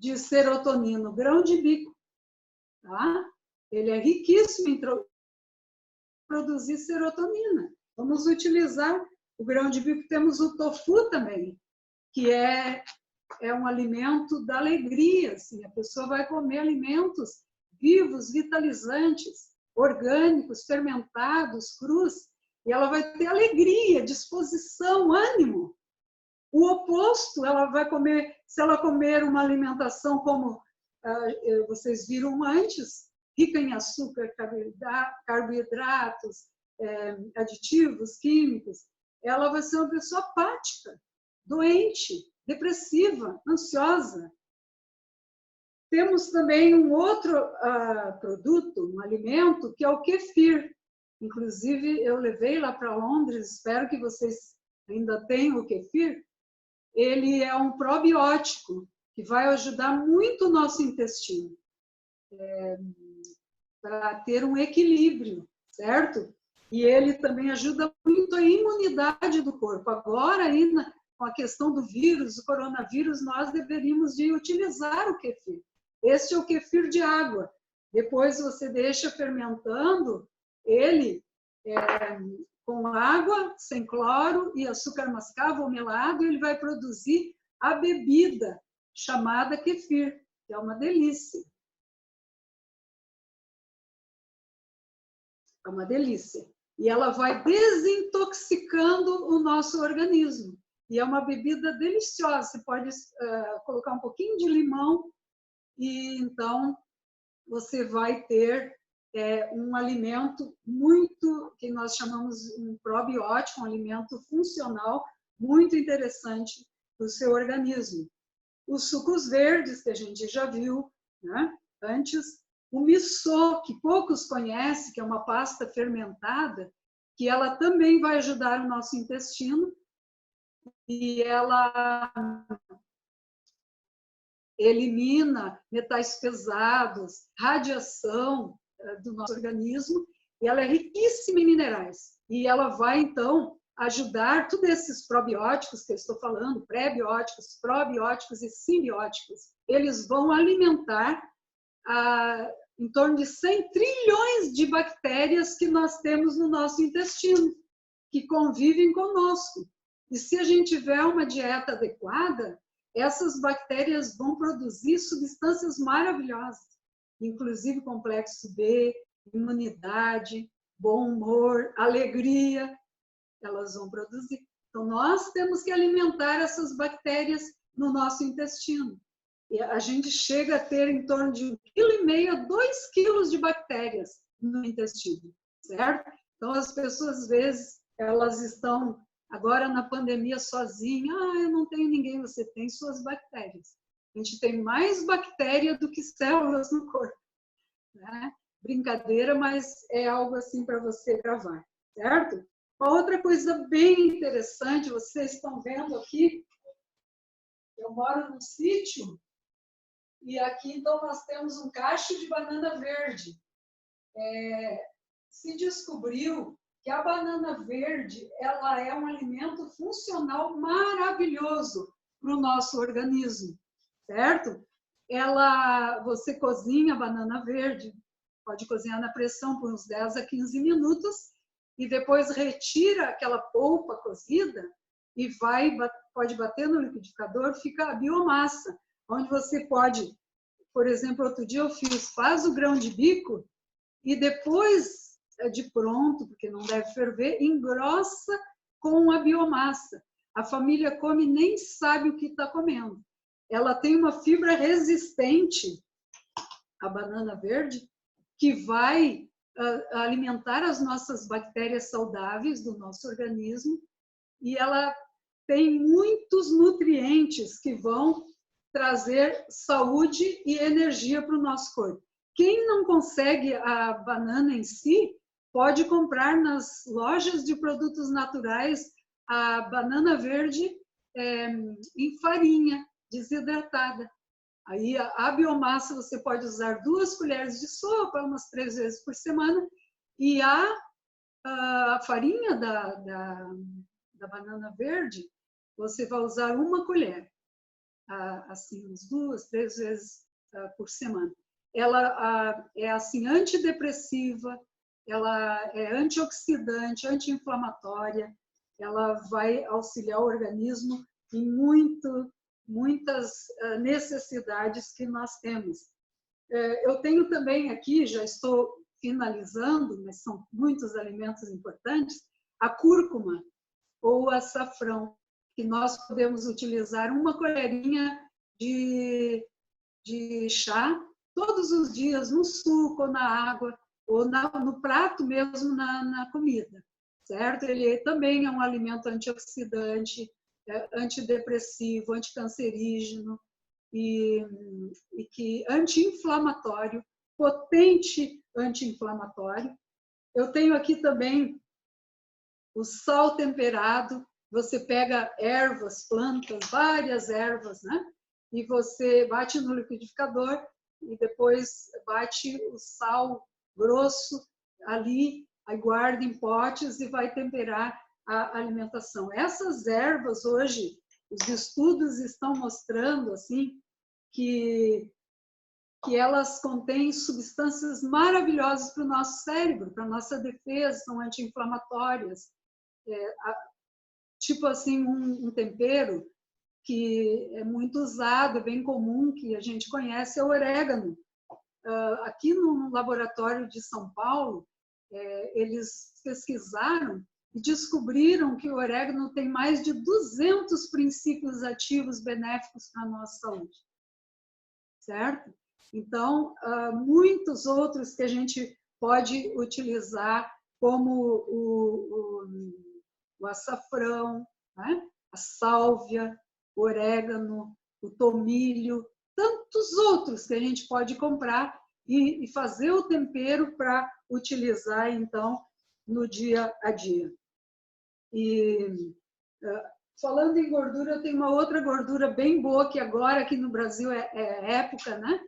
de serotonina, o grão de bico, tá? Ele é riquíssimo em produzir serotonina. Vamos utilizar o grão de bico. Temos o tofu também, que é um alimento da alegria. Assim. A pessoa vai comer alimentos vivos, vitalizantes, orgânicos, fermentados, crus, e ela vai ter alegria, disposição, ânimo. O oposto, ela vai comer, se ela comer uma alimentação como vocês viram antes, rica em açúcar, carboidratos, aditivos, químicos, ela vai ser uma pessoa apática, doente, depressiva, ansiosa. Temos também um outro produto, um alimento, que é o kefir. Inclusive, eu levei lá para Londres, espero que vocês ainda tenham o kefir. Ele é um probiótico que vai ajudar muito o nosso intestino para ter um equilíbrio, certo? E ele também ajuda muito a imunidade do corpo. Agora, ainda com a questão do vírus, do coronavírus, nós deveríamos de utilizar o kefir. Este é o kefir de água. Depois você deixa fermentando ele com água, sem cloro e açúcar mascavo ou melado, e ele vai produzir a bebida chamada kefir, que é uma delícia. É uma delícia. E ela vai desintoxicando o nosso organismo. E é uma bebida deliciosa. Você pode colocar um pouquinho de limão e então você vai ter um alimento muito, que nós chamamos um probiótico, um alimento funcional muito interessante para o seu organismo. Os sucos verdes, que a gente já viu, né, antes, o miso, que poucos conhecem, que é uma pasta fermentada, que ela também vai ajudar o nosso intestino e ela elimina metais pesados, radiação do nosso organismo, e ela é riquíssima em minerais. E ela vai, então, ajudar todos esses probióticos que eu estou falando, pré-bióticos, probióticos e simbióticos. Eles vão alimentar em torno de 100 trilhões de bactérias que nós temos no nosso intestino, que convivem conosco. E se a gente tiver uma dieta adequada, essas bactérias vão produzir substâncias maravilhosas, inclusive complexo B, imunidade, bom humor, alegria, elas vão produzir. Então, nós temos que alimentar essas bactérias no nosso intestino. E a gente chega a ter em torno de 1,5 kg a 2 kg de bactérias no intestino, certo? Então, as pessoas, às vezes, elas estão agora na pandemia sozinha, eu não tenho ninguém, você tem suas bactérias. A gente tem mais bactéria do que células no corpo. Né? Brincadeira, mas é algo assim para você gravar, certo? Uma outra coisa bem interessante, vocês estão vendo aqui, eu moro num sítio, e aqui então nós temos um cacho de banana verde. Se descobriu que a banana verde ela é um alimento funcional maravilhoso para o nosso organismo, certo? Você cozinha a banana verde, pode cozinhar na pressão por uns 10 a 15 minutos e depois retira aquela polpa cozida e pode bater no liquidificador, fica a biomassa, onde você pode, por exemplo, outro dia eu faz o grão de bico e depois de pronto, porque não deve ferver, engrossa com a biomassa. A família come e nem sabe o que está comendo. Ela tem uma fibra resistente, a banana verde, que vai alimentar as nossas bactérias saudáveis do nosso organismo e ela tem muitos nutrientes que vão trazer saúde e energia para o nosso corpo. Quem não consegue a banana em si, pode comprar nas lojas de produtos naturais a banana verde em farinha desidratada. Aí a biomassa você pode usar 2 colheres de sopa, umas 3 vezes por semana, e a farinha da banana verde, você vai usar 1 colher. assim, uns 2, 3 vezes por semana. Ela é assim antidepressiva, ela é antioxidante, anti-inflamatória, ela vai auxiliar o organismo em muitas necessidades que nós temos. Eu tenho também aqui, já estou finalizando, mas são muitos alimentos importantes, a cúrcuma ou açafrão, que nós podemos utilizar uma colherinha de chá todos os dias, no suco, ou na água, ou no prato mesmo, na comida, certo? Ele também é um alimento antioxidante, antidepressivo, anticancerígeno e que anti-inflamatório, potente anti-inflamatório. Eu tenho aqui também o sal temperado. Você pega ervas, plantas, várias ervas, né? E você bate no liquidificador e depois bate o sal grosso ali, aí guarda em potes e vai temperar a alimentação. Essas ervas hoje, os estudos estão mostrando assim que elas contêm substâncias maravilhosas para o nosso cérebro, para a nossa defesa, são anti-inflamatórias. Tipo assim, um tempero que é muito usado, é bem comum, que a gente conhece, é o orégano. Aqui no laboratório de São Paulo, eles pesquisaram e descobriram que o orégano tem mais de 200 princípios ativos benéficos para a nossa saúde. Certo? Então, muitos outros que a gente pode utilizar, como o açafrão, né? A sálvia, o orégano, o tomilho, tantos outros que a gente pode comprar e fazer o tempero para utilizar, então, no dia a dia. E falando em gordura, eu tenho uma outra gordura bem boa, que agora aqui no Brasil é época, né?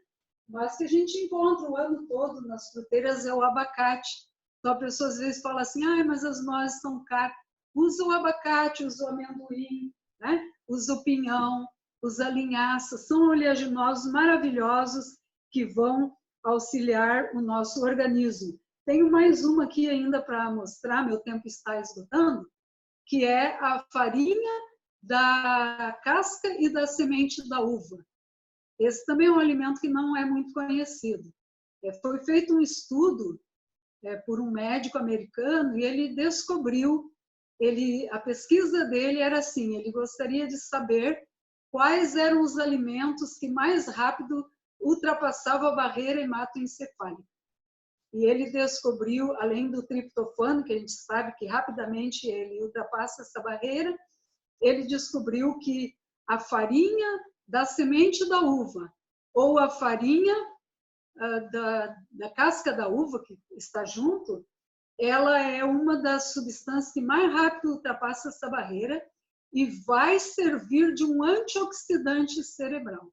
Mas que a gente encontra o ano todo nas fruteiras, é o abacate. Então, a pessoa às vezes fala assim, mas as nozes são caras. Usa o abacate, usa o amendoim, né? Usa o pinhão, usa a linhaça. São oleaginosos maravilhosos que vão auxiliar o nosso organismo. Tenho mais uma aqui ainda para mostrar, meu tempo está esgotando, que é a farinha da casca e da semente da uva. Esse também é um alimento que não é muito conhecido. Foi feito um estudo por um médico americano e ele descobriu, a pesquisa dele era assim, ele gostaria de saber quais eram os alimentos que mais rápido ultrapassavam a barreira hematoencefálica. E ele descobriu, além do triptofano, que a gente sabe que rapidamente ele ultrapassa essa barreira, ele descobriu que a farinha da semente da uva ou a farinha da casca da uva, que está junto, ela é uma das substâncias que mais rápido ultrapassa essa barreira e vai servir de um antioxidante cerebral.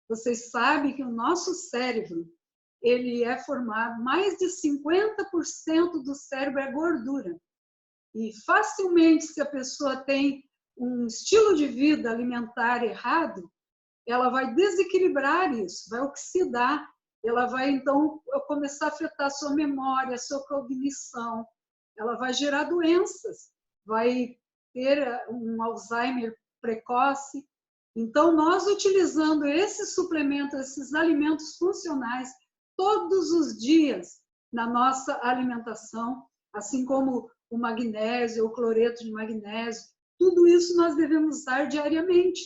Vocês sabem que o nosso cérebro, ele é formado, mais de 50% do cérebro é gordura. E facilmente, se a pessoa tem um estilo de vida alimentar errado, ela vai desequilibrar isso, vai oxidar, ela vai então começar a afetar a sua memória, a sua cognição, ela vai gerar doenças, vai ter um Alzheimer precoce. Então, nós utilizando esses suplementos, esses alimentos funcionais, todos os dias na nossa alimentação, assim como o magnésio, o cloreto de magnésio, tudo isso nós devemos usar diariamente.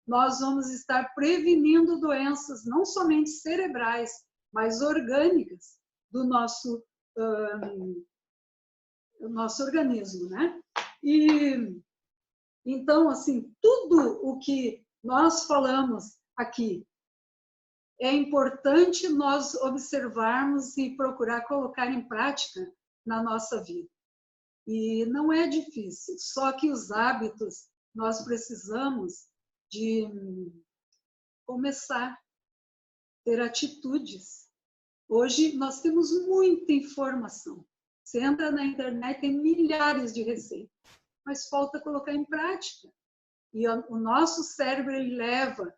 Nós vamos estar prevenindo doenças não somente cerebrais, mas orgânicas do nosso organismo, né? E então, assim, tudo o que nós falamos aqui é importante nós observarmos e procurar colocar em prática na nossa vida. E não é difícil, só que os hábitos nós precisamos de começar a ter atitudes. Hoje nós temos muita informação. Você entra na internet, tem milhares de receitas, mas falta colocar em prática. E o nosso cérebro ele leva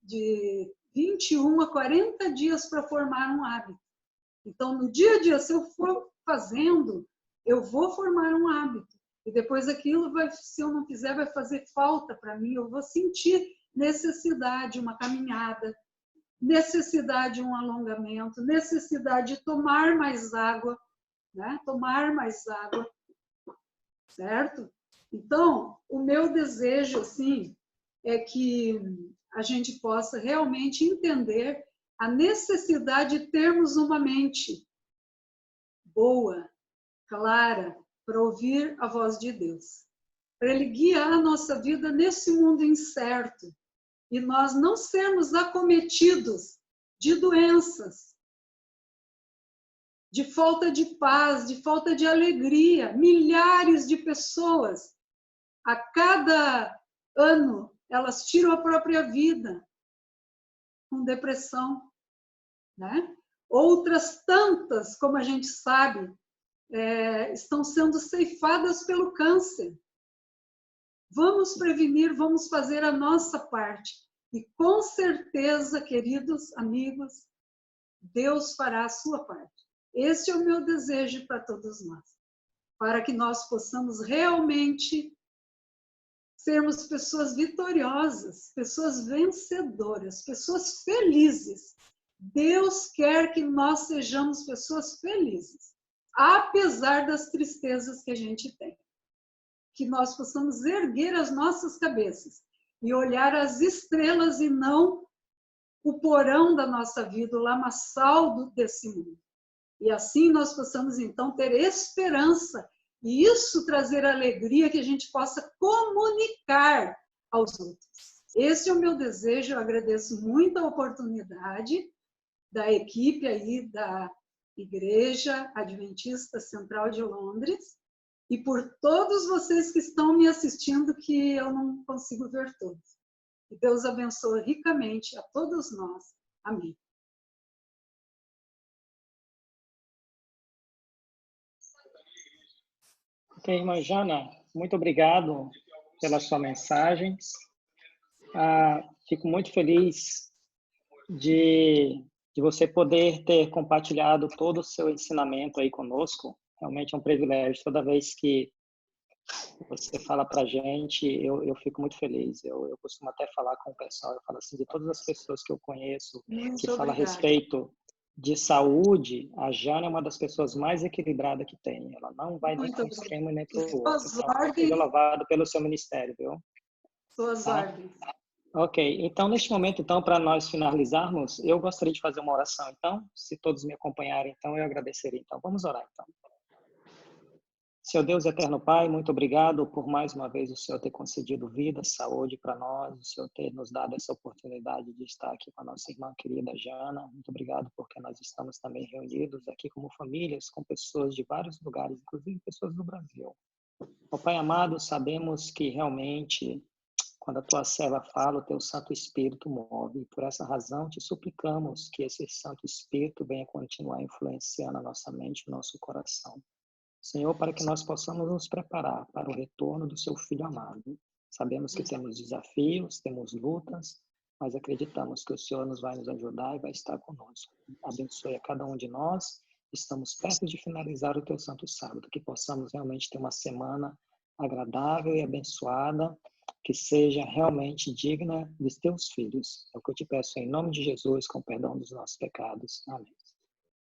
de 21 a 40 dias para formar um hábito. Então, no dia a dia, se eu for fazendo, eu vou formar um hábito. E depois aquilo, se eu não fizer, vai fazer falta para mim. Eu vou sentir necessidade, uma caminhada, necessidade de um alongamento, necessidade de tomar mais água, né? Tomar mais água, certo? Então, o meu desejo, assim, é que a gente possa realmente entender a necessidade de termos uma mente boa, clara, para ouvir a voz de Deus, para Ele guiar a nossa vida nesse mundo incerto e nós não sermos acometidos de doenças, de falta de paz, de falta de alegria. Milhares de pessoas, a cada ano, elas tiram a própria vida com depressão, né? Outras tantas, como a gente sabe, estão sendo ceifadas pelo câncer. Vamos prevenir, vamos fazer a nossa parte. E com certeza, queridos amigos, Deus fará a sua parte. Esse é o meu desejo para todos nós, para que nós possamos realmente sermos pessoas vitoriosas, pessoas vencedoras, pessoas felizes. Deus quer que nós sejamos pessoas felizes, apesar das tristezas que a gente tem. Que nós possamos erguer as nossas cabeças e olhar as estrelas e não o porão da nossa vida, o lamaçal desse mundo. E assim nós possamos, então, ter esperança e isso trazer alegria que a gente possa comunicar aos outros. Esse é o meu desejo, eu agradeço muito a oportunidade da equipe aí da Igreja Adventista Central de Londres e por todos vocês que estão me assistindo, que eu não consigo ver todos. Que Deus abençoe ricamente a todos nós. Amém. Ok, irmã Jana, muito obrigado pela sua mensagem. Fico muito feliz de você poder ter compartilhado todo o seu ensinamento aí conosco. Realmente é um privilégio. Toda vez que você fala para a gente, eu fico muito feliz. Eu costumo até falar com o pessoal, eu falo assim, de todas as pessoas que eu conheço que falam a respeito de saúde, a Jana é uma das pessoas mais equilibradas que tem. Ela não vai nem para um extremo nem para o outro. Então, seja louvado pelo seu ministério, viu? Suas ordens. Ok, então neste momento, então, para nós finalizarmos, eu gostaria de fazer uma oração. Então, se todos me acompanharem, então eu agradeceria. Então, vamos orar, então. Seu Deus eterno Pai, muito obrigado por mais uma vez o Senhor ter concedido vida, saúde para nós, o Senhor ter nos dado essa oportunidade de estar aqui com a nossa irmã querida Jana. Muito obrigado porque nós estamos também reunidos aqui como famílias, com pessoas de vários lugares, inclusive pessoas do Brasil. Ó Pai amado, sabemos que realmente, quando a Tua serva fala, o Teu Santo Espírito move. E por essa razão te suplicamos que esse Santo Espírito venha continuar influenciando a nossa mente e o nosso coração. Senhor, para que nós possamos nos preparar para o retorno do Seu Filho amado. Sabemos que temos desafios, temos lutas, mas acreditamos que o Senhor nos vai nos ajudar e vai estar conosco. Abençoe a cada um de nós. Estamos perto de finalizar o Teu Santo Sábado, que possamos realmente ter uma semana agradável e abençoada, que seja realmente digna dos Teus filhos. É o que eu te peço em nome de Jesus, com perdão dos nossos pecados. Amém.